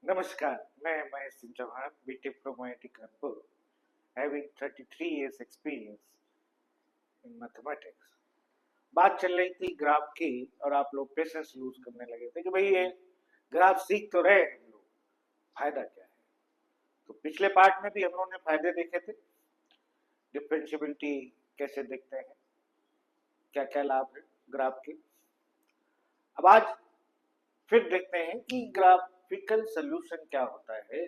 नमस्कार, मैं Mahesh Singh Chauhan, BTech from IIT Kanpur, having 33 years experience in mathematics। बात चल रही थी ग्राफ की और आप लोग पेशेंस लूज करने लगे थे कि भाई ये ग्राफ सीख तो रहे हम लोग, फायदा क्या है। तो पिछले पार्ट में भी हम लोगों ने फायदे देखे थे, डिफरेंशियबिलिटी कैसे देखते हैं, क्या क्या लाभ है ग्राफ के। अब आज फिर देखते हैं कि ग्राफिकल सोल्यूशन क्या होता है,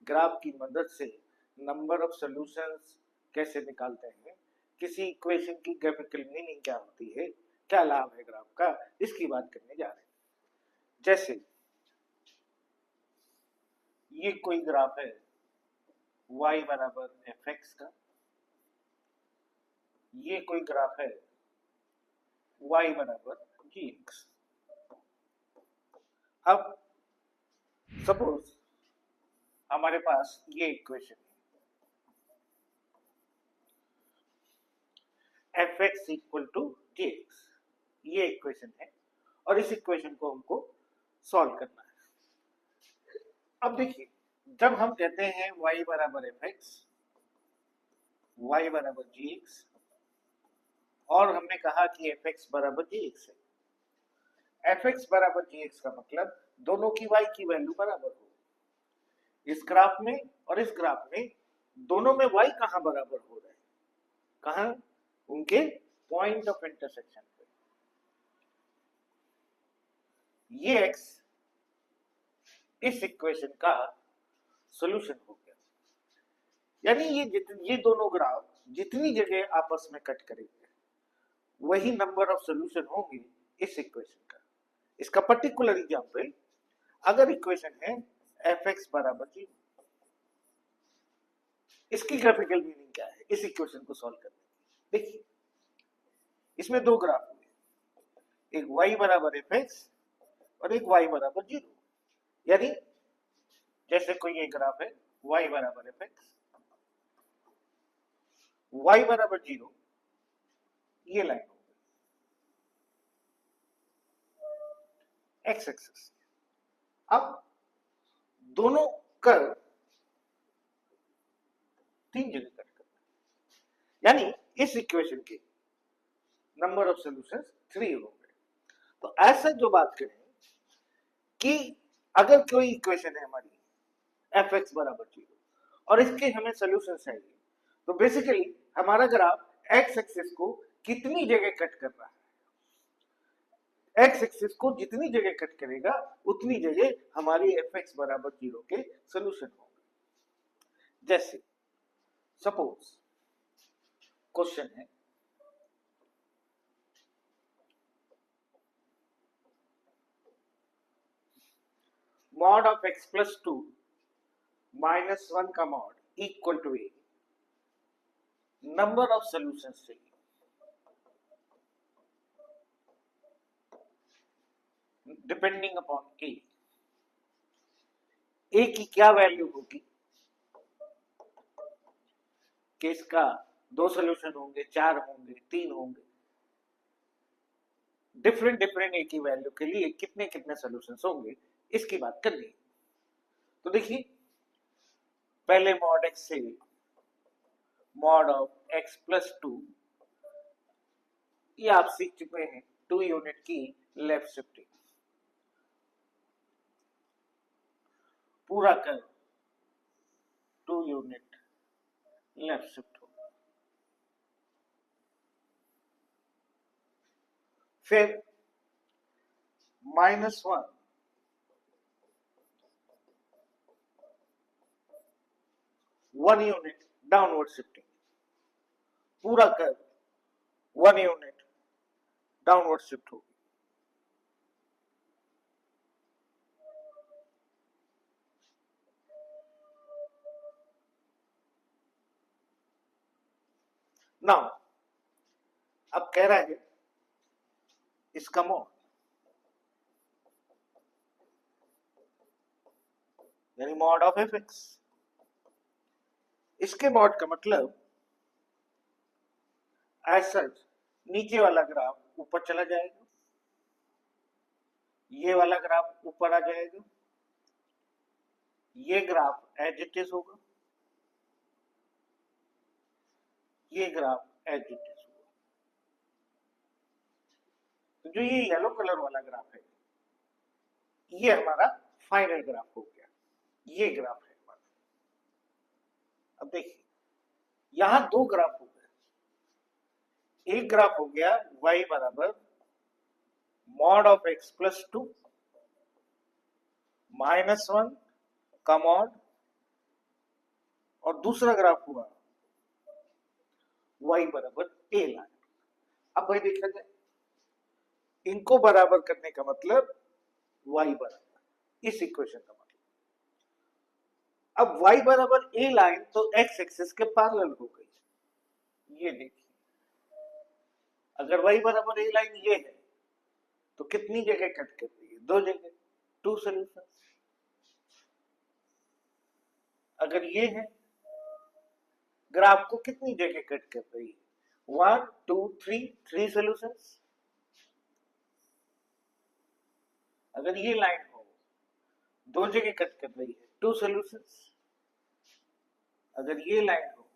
ग्राफ की मदद से नंबर ऑफ सॉल्यूशंस कैसे निकालते हैं, किसी इक्वेशन की ग्राफिकल मीनिंग क्या होती है, क्या लाभ है ग्राफ का, इसकी बात करने जा रहे हैं। जैसे ये कोई ग्राफ है y बराबर fx का, ये कोई ग्राफ है y बराबर gx। अब सपोज हमारे पास ये इक्वेशन है fx इक्वल टू gx, ये इक्वेशन है और इस इक्वेशन को हमको सॉल्व करना है। अब देखिए, जब हम कहते हैं y बराबर fx, y बराबर gx और हमने कहा कि fx बराबर gx है, fx बराबर gx का मतलब दोनों की y की वैल्यू बराबर हो। इस ग्राफ में और इस ग्राफ में दोनों में y कहां बराबर हो रहे हैं, कहां, उनके पॉइंट ऑफ इंटरसेक्शन पे। ये x इस इक्वेशन का सॉल्यूशन हो गया। यानी ये दोनों ग्राफ जितनी जगह आपस में कट करेंगे वही नंबर ऑफ सॉल्यूशन होंगे इस इक्वेशन का। इसका पर्टिकुलर एग्जांपल, अगर इक्वेशन है fx बराबर 0, इसकी ग्राफिकल मीनिंग क्या है इस इक्वेशन को सॉल्व करने की। देखिए, इसमें दो ग्राफ हुए, एक y बराबर fx और एक y बराबर 0। यानी जैसे कोई ये ग्राफ है y बराबर fx, y बराबर 0, ये लाइन हो गई x एक्सिस। अब दोनों कर्व तीन जगह कट करते हैं, यानी इस इक्वेशन के नंबर ऑफ सॉल्यूशंस 3 हो गए। तो ऐसा जो बात करें कि अगर कोई इक्वेशन है हमारी fx बराबर 0 और इसके हमें सॉल्यूशन चाहिए, तो बेसिकली हमारा ग्राफ x एक्सिस को कितनी जगह कट कर रहा है, x एक्सिस को जितनी जगह कट करेगा उतनी जगह हमारी fx बराबर 0 के सॉल्यूशन होंगे। जैसे सपोज क्वेश्चन है mod of x plus 2 minus 1 का mod equal to a, number of solutions चाहिए। डिपेंडिंग अपॉन ए की क्या वैल्यू होगी, कि इसका 2 सॉल्यूशन होंगे, 4 होंगे, 3 होंगे, डिफरेंट डिफरेंट ए की वैल्यू के लिए कितने कितने सॉल्यूशंस होंगे, इसकी बात करनी है। तो देखिए, पहले मॉड एक्स से मॉड ऑफ एक्स प्लस 2, ये आप सीख चुके हैं, 2 यूनिट की लेफ्ट शिफ्टिंग, पूरा कर 2 यूनिट लेफ्ट शिफ्ट होगा। फिर -1 1 यूनिट डाउनवर्ड शिफ्टिंग, पूरा कर 1 यूनिट डाउनवर्ड शिफ्ट होगी। नाउ अब कह रहा है इसका मॉड, यानी मॉड ऑफ fx, इसके मॉड का मतलब एज सच नीचे वाला ग्राफ ऊपर चला जाएगा, ये वाला ग्राफ ऊपर आ जाएगा, ये ग्राफ एज इट इज होगा, ये ग्राफ एज इट इज होगा। तो जो ये येलो कलर वाला ग्राफ है, ये हमारा फाइनल ग्राफ हो गया, ये ग्राफ है हमारा। अब देखिए यहां दो ग्राफ हो गए, एक ग्राफ हो गया y बराबर मॉड ऑफ x प्लस 2 -1 का मॉड, और दूसरा ग्राफ हुआ y बराबर a लाइन। अब भाई देखा जाए, इनको बराबर करने का मतलब y बराबर, इस इक्वेशन का मतलब, अब y बराबर a लाइन तो x एक्सिस के पैरेलल हो गई। ये देखिए, अगर y बराबर a लाइन ये है तो कितनी जगह कट कर रही है? दो जगह, टू सोल्यूशन। अगर ये है, ग्राफ को कितनी जगह कट कर रही है? 1 2 3, 3 सोल्यूशंस। अगर ये लाइन हो, दो जगह कट कर रही है, 2 सोल्यूशंस। अगर ये लाइन हो,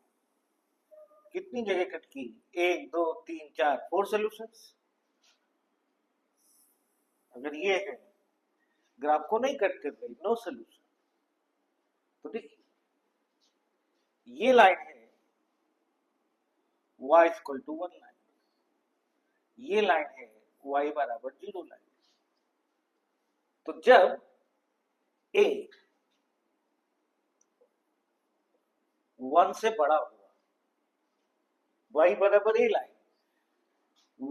कितनी जगह कट की? 1 2 3 4, 4 सोल्यूशंस। अगर ये है, ग्राफ को नहीं कट कर रही, नो सोल्यूशन। तो देखिए ये लाइन है y इक्वल टू 1 लाइन, ये लाइन है y बराबर 0 लाइन। तो जब a 1 से बड़ा हुआ, y बराबर a लाइन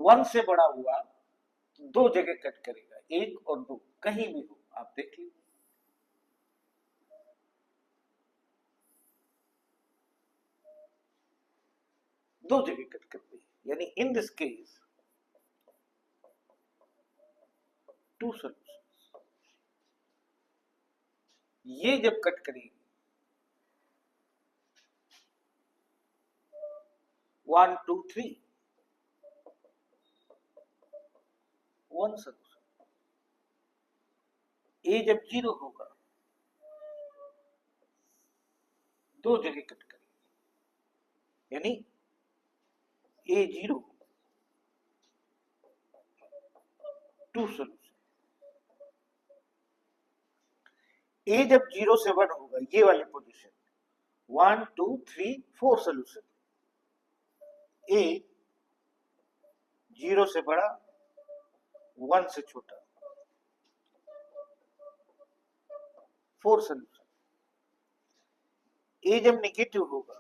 1 से बड़ा हुआ, तो दो जगह कट करेगा, 1 और 2, कहीं भी हो आप देख लीजिए। दो जगह कट कर रही है, यानी इन दिस केस 2 सोल्यूशंस। ये जब कट करेगी, 1 2 3, 1 सोल्यूशन। ए जब 0 होगा, दो जगह कट करेगी, यानी ए 0, 2 सोल्यूशन। ए जब 0 से 1 होगा, ये वाली पोजीशन 1 2 3 4 सोल्यूशन। ए 0 से बड़ा, 1 से छोटा, 4 सोल्यूशन। ए जब नेगेटिव होगा,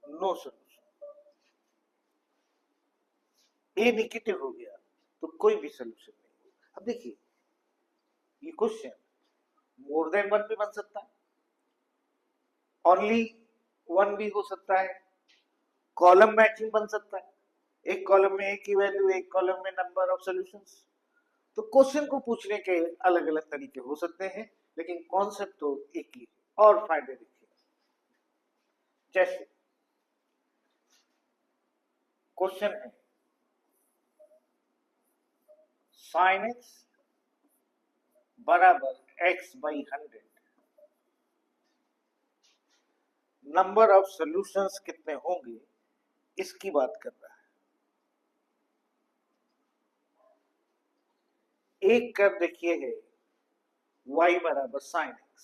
नो सोल्यूशन। ए नेगेटिव हो गया तो कोई भी सोल्यूशन नहीं। अब देखिए ये क्वेश्चन मोर देन 1 भी बन सकता है, ओनली 1 भी हो सकता है, कॉलम मैचिंग बन सकता है, एक कॉलम में एक ही वैल्यू, एक कॉलम में नंबर ऑफ सॉल्यूशंस। तो क्वेश्चन को पूछने के अलग अलग तरीके हो सकते हैं, लेकिन कॉन्सेप्ट तो एक ही। और फायदे देखिए, जैसे क्वेश्चन है sin x बराबर x by 100, number of solutions कितने होंगे इसकी बात कर रहा है। एक कर देखिए है y बराबर sin x,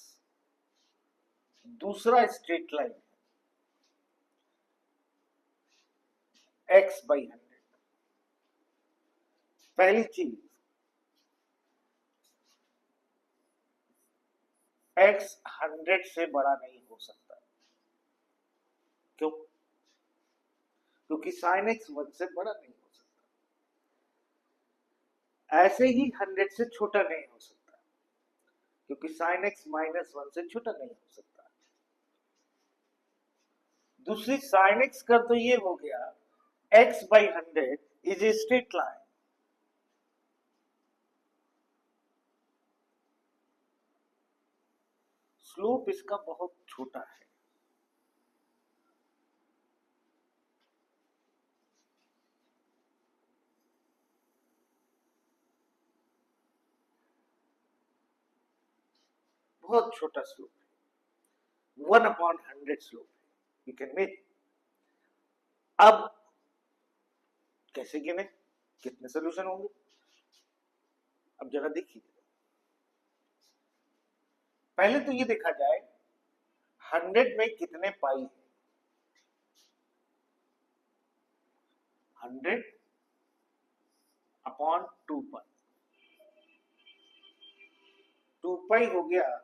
दूसरा स्ट्रेट लाइन x बाई 100। पहली चीज, x 100 से बड़ा नहीं हो सकता। क्यों? क्योंकि sin x 1 से बड़ा नहीं हो सकता। ऐसे ही 100 से छोटा नहीं हो सकता, क्योंकि sin x -1 से छोटा नहीं हो सकता। दूसरी sin x का तो ये हो गया, x by 100 is a straight line. Slope इसका बहुत छोटा है। बहुत छोटा स्लोप है, 1/100 स्लोप है, यू कैन मेक। अब कैसे गिने, कितने सोल्यूशन होंगे, अब जरा देखिए। पहले तो ये देखा जाए 100 में कितने पाई है। 100/2 पाई, 2 पाई हो गया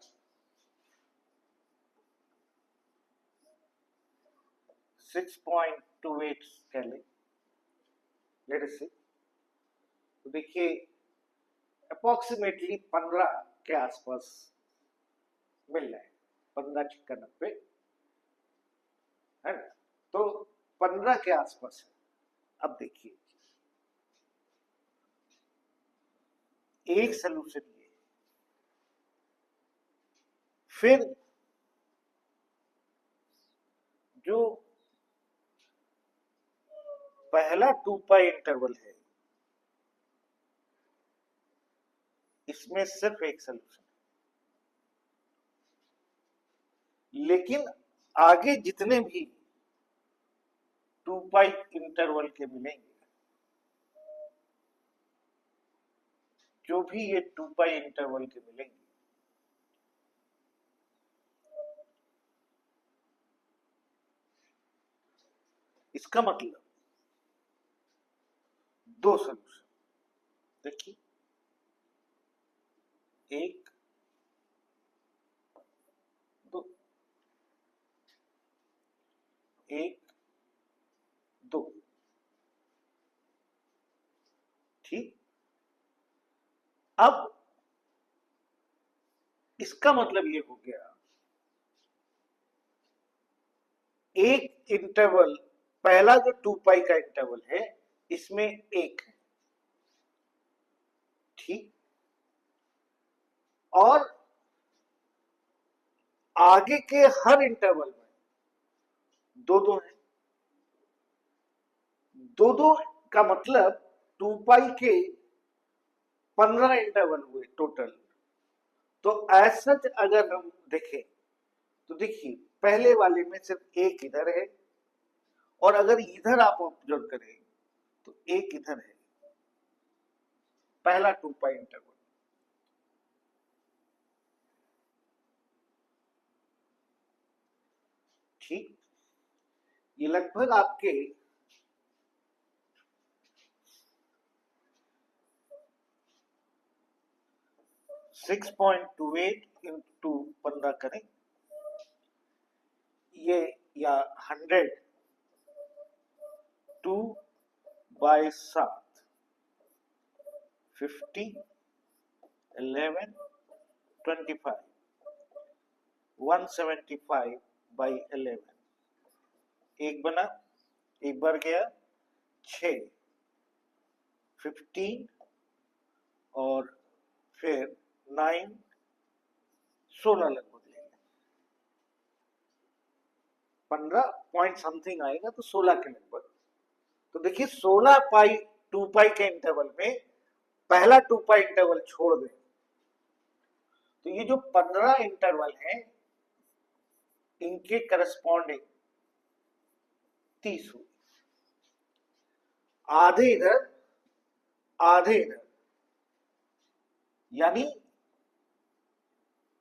6.28 कह लेट अस से। तो देखिए अप्रोक्सीमेटली 15 के आसपास मिल रहा है, 15 छिक्का 90 है ना, तो 15 के आसपास है। अब देखिए एक सोल्यूशन ये, फिर जो पहला 2 पाई इंटरवल है इसमें सिर्फ एक सोल्यूशन, लेकिन आगे जितने भी 2 पाई इंटरवल के मिलेंगे, जो भी ये 2 पाई इंटरवल के मिलेंगे, इसका मतलब 2 सोल्यूशन। देखिए 1 2, 1 2, ठीक। अब इसका मतलब ये हो गया एक इंटरवल, पहला जो 2 पाई का इंटरवल है इसमें एक है, ठीक, और आगे के हर इंटरवल में 2 है। 2 का मतलब 2 पाई के 15 इंटरवल हुए टोटल। तो एज सच अगर हम देखें तो देखिए पहले वाले में सिर्फ एक इधर है, और अगर इधर आप ऑब्जर्व करें तो एक इधर है, पहला 2 पाई इंटरवल। ठीक, ये लगभग आपके 6.28 इंटू 15 करें, ये या 100 2/7 50 11 25 175/11, एक बना, एक बार गया 6 15 और फिर 9 16 लगभग लेंगे, 15 पॉइंट समथिंग आएगा तो 16 के लगभग। तो देखिए 16 पाई 2 पाई के इंटरवल में पहला 2 पाई इंटरवल छोड़ दें तो ये जो 15 इंटरवल हैं इनके करस्पॉन्डिंग 30 हुए, आधे इधर आधे इधर, यानी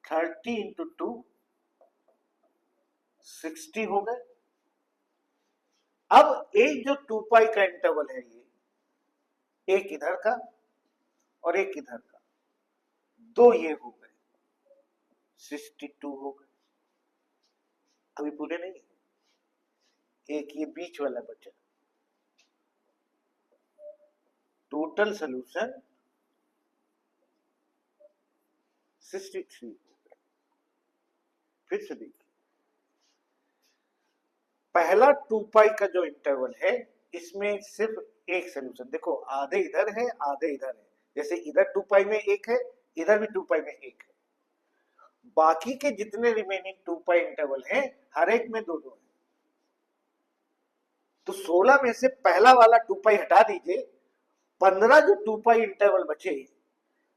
30 इंटू 2 60 हो गए। अब एक जो 2 पाई का इंटरवल है ये, एक इधर का और एक इधर का, 2 ये हो गए 62 हो गए, अभी पूरे नहीं है, एक ये बीच वाला बचा। टोटल सोल्यूशन 63 हो गए। फिर से देखिए पहला 2 पाई का जो इंटरवल है इसमें सिर्फ एक सोल्यूशन, देखो आधे इधर है आधे इधर है, जैसे इधर 2 पाई में एक है, इधर भी 2 पाई में एक है, बाकी के जितने रिमेनिंग 2 पाई इंटरवल हैं हर एक में 2 है। तो 16 में से पहला वाला 2 पाई हटा दीजिए, 15 जो 2 पाई इंटरवल बचे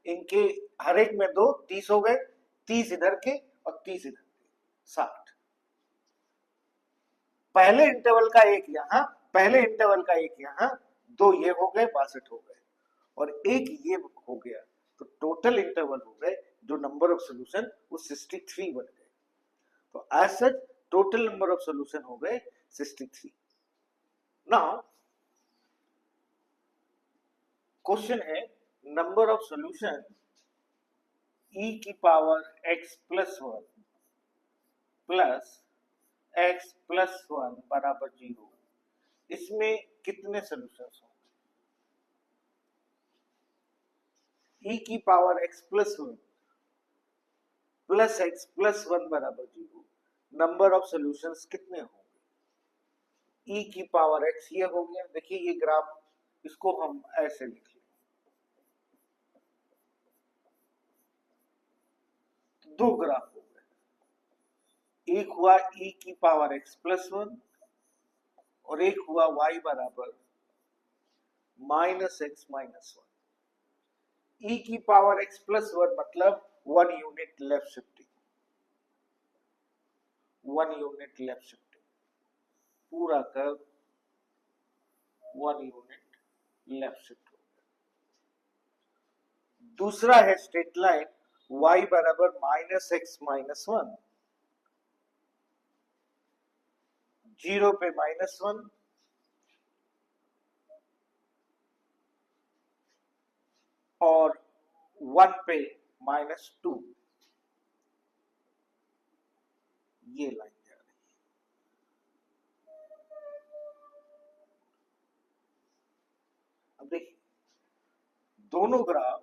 इनके हर एक में 2 30 हो गए, 30 इधर के और 30 इधर के, 60। पहले इंटरवल का एक यहाँ, पहले इंटरवल का एक यहाँ, 2 ये हो गए, 62 हो गए, और एक ये हो गया, तो टोटल इंटरवल हो गए जो नंबर ऑफ सोल्यूशन वो 63 बन गए। तो as such total number of solution हो गए 63। नाउ क्वेश्चन है नंबर ऑफ सोल्यूशन e की power x plus 1 plus x plus 1 बराबर 0, इसमें कितने सोल्यूशंस होंगे? e की power x plus 1 plus x plus 1 बराबर 0, नंबर ऑफ सोल्यूशंस कितने होंगे? e की पावर x ये हो गया, देखिए ये ग्राफ, इसको हम ऐसे लिख लें, दो ग्राफ हो गए, एक हुआ e की पावर x प्लस 1 और एक हुआ y बराबर माइनस एक्स माइनस 1। e की पावर x प्लस 1 मतलब 1 unit left shifting, 1 unit left shifting, पूरा कर्व 1 यूनिट लेफ्ट शिफ्ट हो गया। दूसरा है स्ट्रेट लाइन y बराबर माइनस एक्स माइनस 1, 0 पे माइनस 1 और 1 पे माइनस 2, ये लाइन जा रही है। अब देखिए दोनों ग्राफ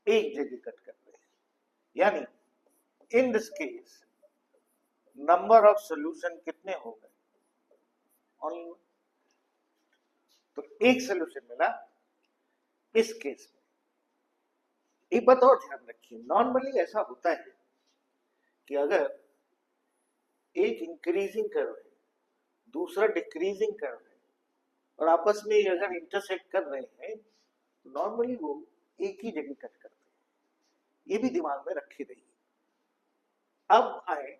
एक जगह कट कर रहे हैं, यानी इन this case number of solution कितने हो गए? Only one. तो एक सोल्यूशन मिला इस केस में। एक बात और ध्यान रखिए, नॉर्मली ऐसा होता है कि अगर एक इंक्रीजिंग कर्व है, दूसरा डिक्रीजिंग कर्व है, और आपस में अगर इंटरसेक्ट कर रहे हैं तो नॉर्मली वो एक ही जगह कट करते हैं, ये भी दिमाग में रखे रहिए। अब आए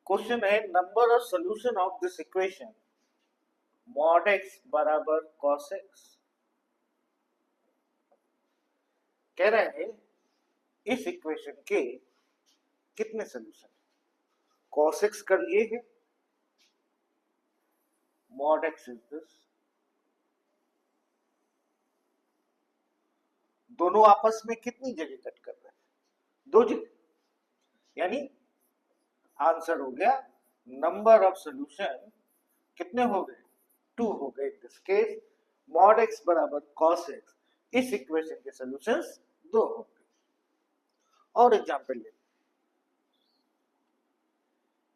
क्वेश्चन है number of solution of this equation mod x बराबर cos x। कह रहे हैं इस इक्वेशन के कितने सोल्यूशन? cos x का ये है, mod x इज दिस, दोनों आपस में कितनी जगह कट कर रहे हैं? 2 जगह, यानी आंसर हो गया नंबर ऑफ सोल्यूशन कितने हो गए? 2 हो गए। इन दिस केस mod x बराबर cos x, इस इक्वेशन के सोल्यूशंस 2 हो गए। और एग्जांपल ले,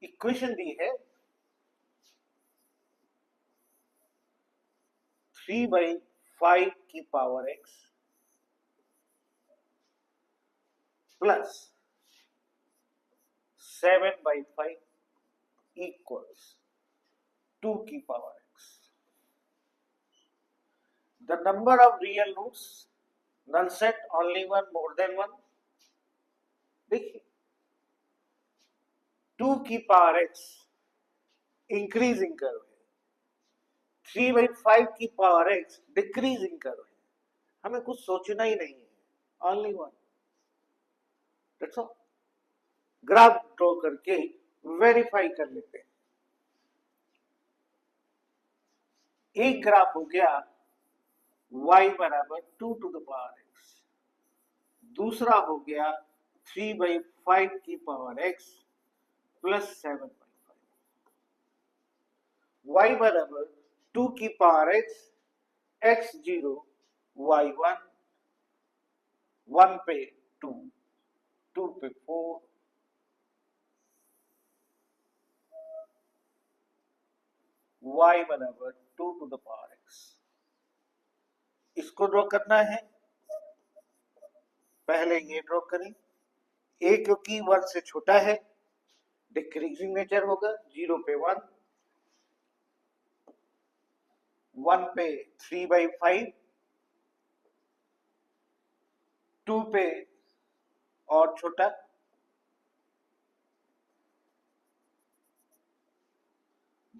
इक्वेशन दी है 3/5 की पावर x प्लस 7/5 इक्वल्स 2 की power x। The number of real roots, null set, only one, more than one। देखिए 2 की पावर x इंक्रीजिंग कर्व है, 3/5 की पावर x डिक्रीजिंग कर्व है, हमें कुछ सोचना ही नहीं है, only one. That's all. Graph draw करके वेरीफाई कर लेते हैं। एक ग्राफ हो गया y बराबर 2 टू द पावर x, दूसरा हो गया 3/5 की पावर x प्लस 7/5। y बराबर 2 की पावर x, x0, y1, 1 पे 2, 2 पे 4, y बराबर 2 टू द पावर x। इसको ड्रॉ करना है, पहले ये ड्रॉ करें। a क्योंकि 1 से छोटा है, डिक्रीजिंग नेचर होगा, 0 पे 1, 1 पे 3/5, 2 पे और छोटा,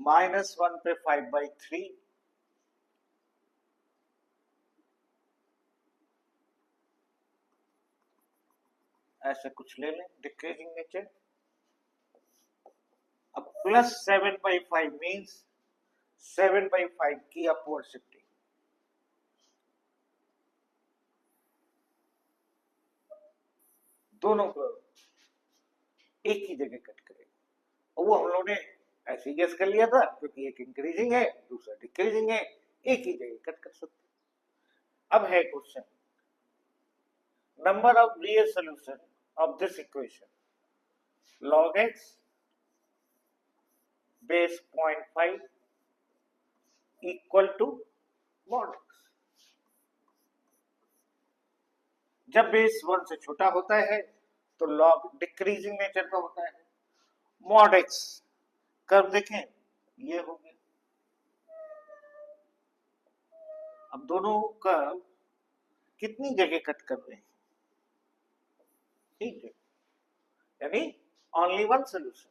-1 पे 5/3, ऐसे कुछ ले लें डिक्रीजिंग नेचर। अब +7/5 मीन्स 7/5 की अपवर्ड शिफ्टिंग। दोनों को एक ही जगह कट करें, और वो हम लोगों ने ऐसे ही गेस कर लिया था क्योंकि एक इंक्रीजिंग है दूसरा डिक्रीजिंग है, एक ही जगह कट कर सकते। अब है question, number of real solution of this equation log x base 0.5 equal to mod x। जब बेस 1 से छोटा होता है तो log डिक्रीजिंग नेचर का होता है। mod x कर्व देखें, ये हो गया। अब दोनों कर्व कितनी जगह कट कर रहे हैं, ठीक है, यानी ओनली वन सोल्यूशन।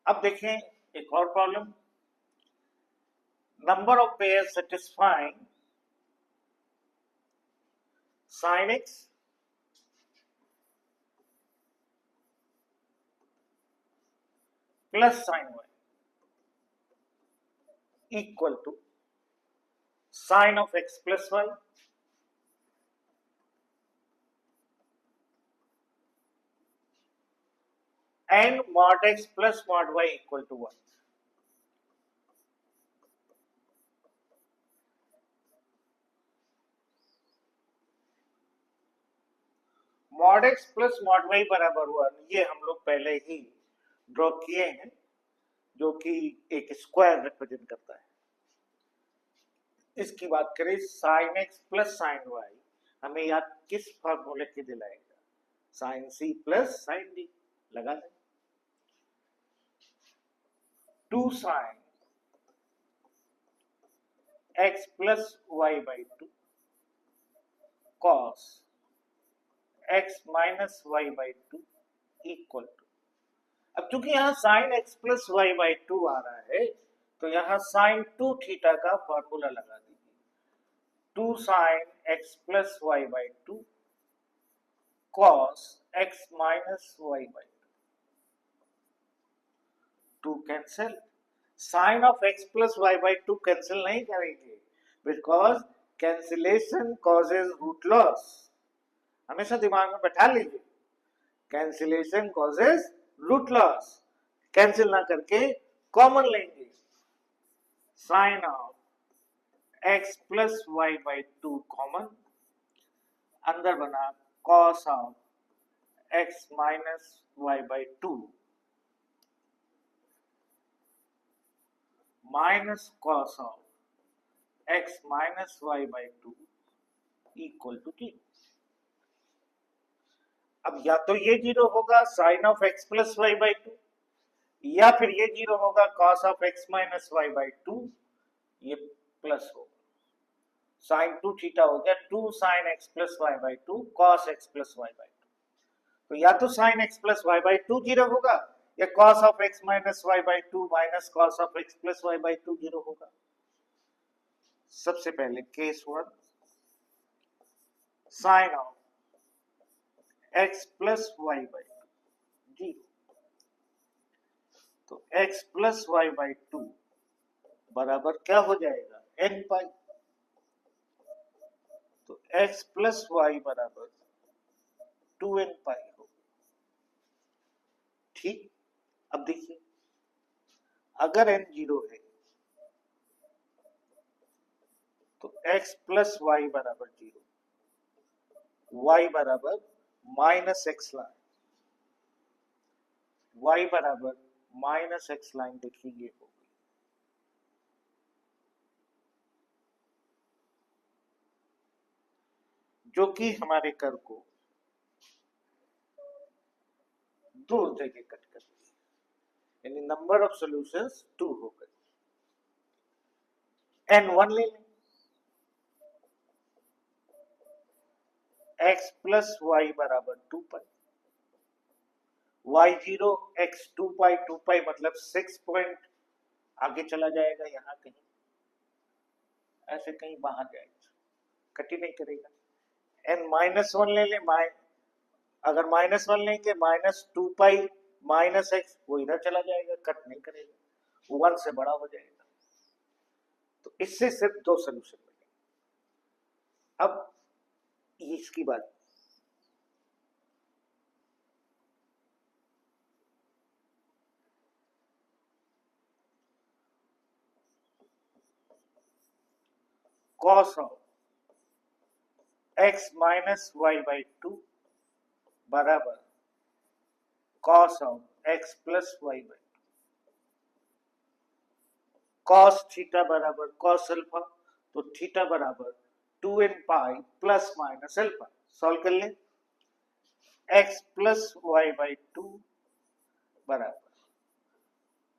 अब देखें एक और problem, number of pair satisfying sin x plus sin y equal to sin of x plus y and mod x plus mod y equal to 1. mod x plus mod y बराबर 1, ये हम लोग पहले ही draw किए हैं, जो कि एक स्क्वायर रिप्रेजेंट करता है। इसकी बात करें sin x plus sin y, हमें याद किस फॉर्मूले की दिलाएगा, sin c plus sin d लगा दें। 2 sin x plus y by 2 cos x minus y by 2 equal to, अब चूंकि यहाँ sin x plus y by 2 आ रहा है तो यहाँ sin 2 थीटा का फॉर्मूला लगा दीजिए, 2 sin x plus y by 2 cos x minus y by 2 cancel, sin of x plus y by 2 cancel नहीं करेंगे because cancellation causes root loss. हमेशा दिमाग में बैठा लीजिए, cancellation causes root loss, cancel ना करके कॉमन लेंगे, sine of x plus y by 2 common, अंदर बना cos of x minus y by 2 minus cos of x minus y by 2 equal to 0। अब या तो ये 0 होगा sine of x plus y by 2, या फिर ये 0 होगा cos of x minus y by 2, ये प्लस होगा, साइन 2 थीटा हो गया 2 sine x plus y by 2 cos x plus y by 2। तो या तो sine x plus y by 2 0 होगा, या cos of x minus y by 2 minus cos of x plus y by 2 0 होगा। सबसे पहले case 1, sine of x plus y by 2 0, तो x plus y by 2 बराबर क्या हो जाएगा n पाई, तो x प्लस वाई बराबर 2n पाई होगा। ठीक, अब देखिए अगर n 0 है तो x प्लस वाई बराबर 0, y बराबर माइनस एक्स लाइन, y बराबर माइनस एक्स लाइन, देखिए ये हो गई। जो कि हमारे कर्व को दो जगह कट कर दी, यानी नंबर ऑफ सॉल्यूशंस 2 हो गए। n1 ले लें, x प्लस वाई बराबर 2 पाई, y0 x 2 पाई मतलब 6 पॉइंट आगे चला जाएगा, यहाँ कहीं ऐसे कहीं बाहर जाएगा, कट ही नहीं करेगा। n-1 ले लें, अगर -1 लेंगे -2 पाई माइनस एक्स, वो इधर चला जाएगा, कट नहीं करेगा, 1 से बड़ा हो जाएगा। तो इससे सिर्फ 2 सोल्यूशन मिले। अब इसकी बात, cos of x minus y by 2 बराबर cos of x plus y by 2, cos theta बराबर cos अल्फा, तो थीटा बराबर 2n pi plus minus alpha. Solve कर लें, x प्लस वाई बाई 2 बराबर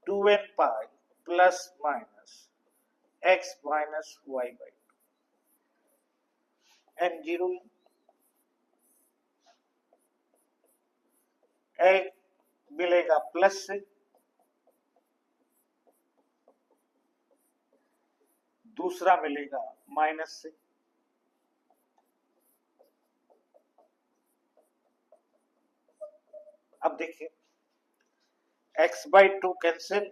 2n pi plus minus x minus y by 2, n0 एक मिलेगा plus से, दूसरा मिलेगा माइनस से। अब देखिए x बाई 2 कैंसिल,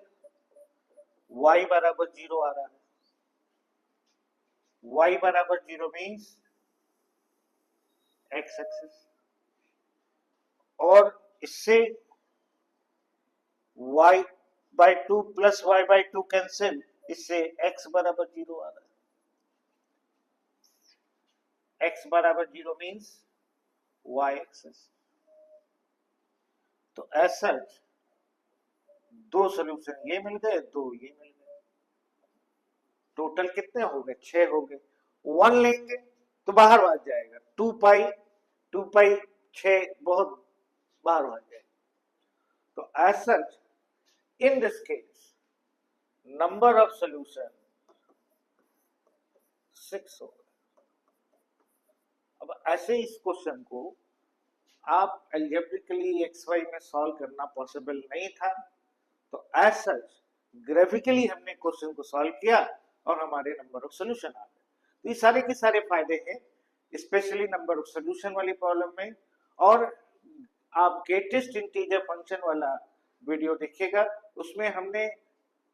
y बराबर 0 आ रहा है, y बराबर 0 मीन्स x एक्सिस, और इससे y by 2 plus y by 2 cancel, इससे x बराबर 0 आ रहा है, x बराबर 0 मीन्स y एक्सिस। तो एज सच 2 सोल्यूशन ये मिल गए, 2 ये मिल गए, टोटल कितने हो गए, 6 हो गए। 1 लेंगे तो बाहर भाग जाएगा, 2 पाई 6 बहुत बाहर भाग जाएगा। तो as such in this case number of solution 6 हो गए। अब ऐसे इस क्वेश्चन को आप अलजेब्रिकली XY में सॉल्व करना पॉसिबल नहीं था, तो एज सच ग्राफिकली हमने क्वेश्चन को सॉल्व किया और हमारे नंबर ऑफ सोल्यूशन आ गए। तो ये सारे के सारे फायदे हैं, स्पेशली नंबर ऑफ सोल्यूशन वाली प्रॉब्लम में। और आप ग्रेटेस्ट इंटीजर फंक्शन वाला वीडियो देखिएगा, उसमें हमने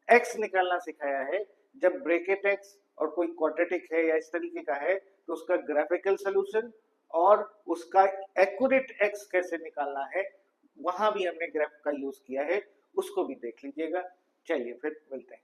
x निकालना सिखाया है। जब ब्रैकेट x और कोई क्वाड्रेटिक है या इस तरीके का है तो उसका ग्राफिकल सोल्यूशन और उसका एक्यूरेट x कैसे निकालना है, वहां भी हमने ग्राफ का यूज किया है, उसको भी देख लीजिएगा। चलिए फिर मिलते हैं।